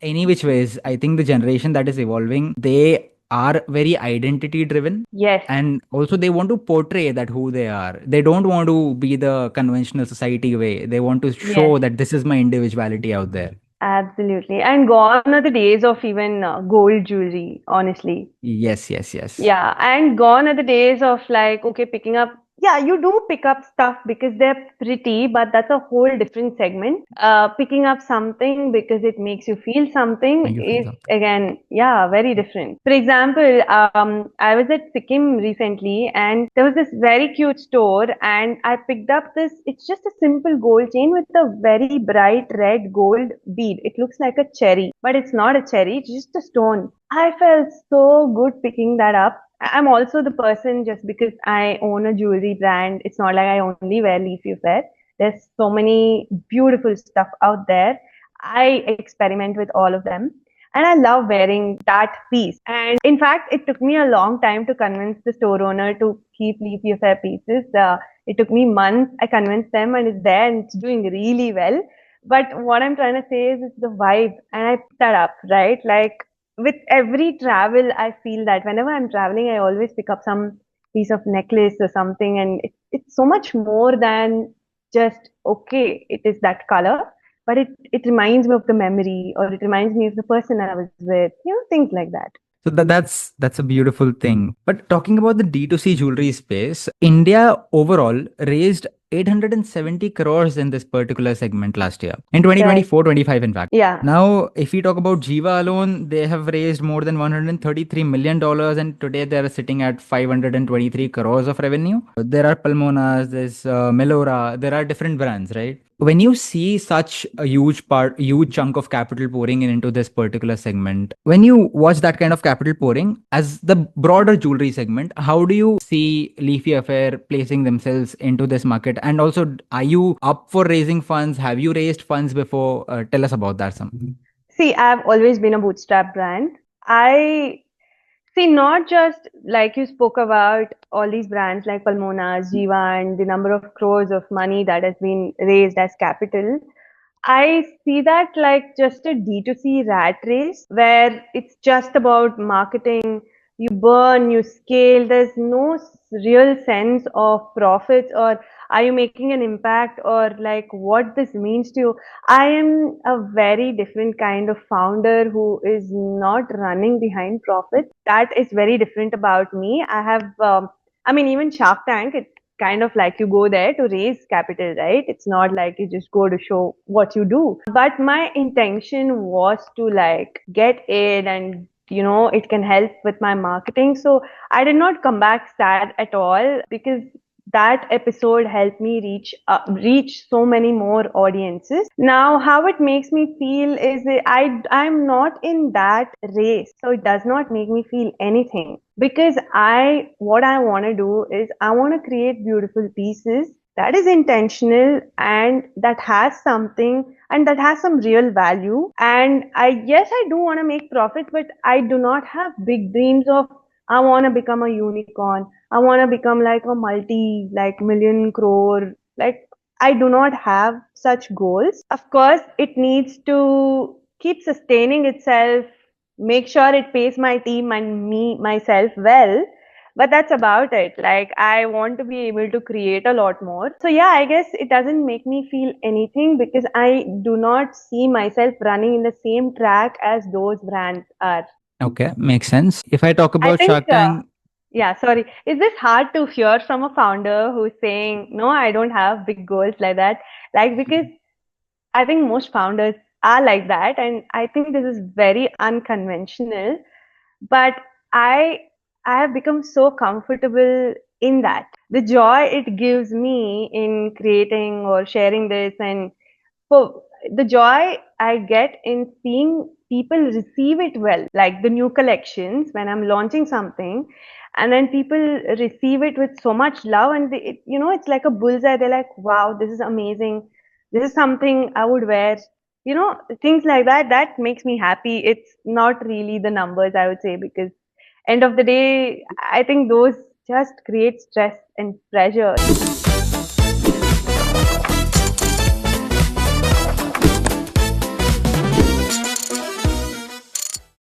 any which ways, I think the generation that is evolving, they are very identity driven. Yes, And also they want to portray that who they are. They don't want to be the conventional society way. They want to yes, show that this is my individuality out there. absolutely. And gone are the days of even gold jewelry, honestly. Yes, yes, yes. Yeah, and gone are the days of like, okay, picking up. Yeah, you do pick up stuff because they're pretty, but that's a whole different segment. Picking up something because it makes you feel something Thank you for is something. again, yeah, very different. For example, I was at Sikkim recently and there was this very cute store and I picked up this, it's just a simple gold chain with a very bright red gold bead. It looks like a cherry, but it's not a cherry, it's just a stone. I felt so good picking that up. I'm also the person just because I own a jewelry brand. It's not like I only wear Leafy Affair. There's so many beautiful stuff out there. I experiment with all of them. And I love wearing that piece. And in fact, it took me a long time to convince the store owner to keep Leafy Affair pieces. It took me months. I convinced them and it's there and it's doing really well. But what I'm trying to say is it's the vibe and I picked that up, right? Like with every travel, I feel that whenever I'm traveling, I always pick up some piece of necklace or something, and it's so much more than just okay, it is that color, but it reminds me of the memory or it reminds me of the person I was with, things like that. So that's a beautiful thing. But talking about the D2C jewelry space, India overall raised 870 crores in this particular segment last year. In Right. 2024-25, in fact. Yeah. Now, if we talk about Giva alone, they have raised more than $133 million and today they are sitting at 523 crores of revenue. There are Palmonas, there's Melorra, there are different brands, right? When you see such a huge chunk of capital pouring into this particular segment, when you watch that kind of capital pouring as the broader jewelry segment, how do you see Leafy Affair placing themselves into this market? And also, are you up for raising funds? Have you raised funds before? Tell us about that some. See, I've always been a bootstrap brand. I see, not just like you spoke about all these brands like Palmonas, Giva, and the number of crores of money that has been raised as capital. I see that like just a D2C rat race where it's just about marketing. You burn, you scale. There's no real sense of profits or are you making an impact or like what this means to you. I am a very different kind of founder who is not running behind profits. That is very different about me. I mean, even Shark Tank, it's kind of like you go there to raise capital, right? It's not like you just go to show what you do. But my intention was to like get in and it can help with my marketing. So I did not come back sad at all because that episode helped me reach so many more audiences. Now, how it makes me feel is that I'm not in that race, so it does not make me feel anything because what I want to do is I want to create beautiful pieces that is intentional and that has something and that has some real value. And yes, I do want to make profits, but I do not have big dreams of I want to become a unicorn. I want to become like a like million crore. Like, I do not have such goals. Of course, it needs to keep sustaining itself, make sure it pays my team and me, myself well. But that's about it. Like, I want to be able to create a lot more. So, yeah, I guess it doesn't make me feel anything because I do not see myself running in the same track as those brands are. Okay, makes sense. If I talk I about think, Shark Tank, yeah, sorry. Is this hard to hear from a founder who's saying, no, I don't have big goals like that? Like, because I think most founders are like that. And I think this is very unconventional. But I, I have become so comfortable in that. The joy it gives me in creating or sharing this and so the joy I get in seeing people receive it well, like the new collections when I'm launching something, and then people receive it with so much love, and it's like a bullseye. They're like, "Wow, this is amazing. This is something I would wear." Things like that. That makes me happy. It's not really the numbers, I would say, because end of the day, I think those just create stress and pressure.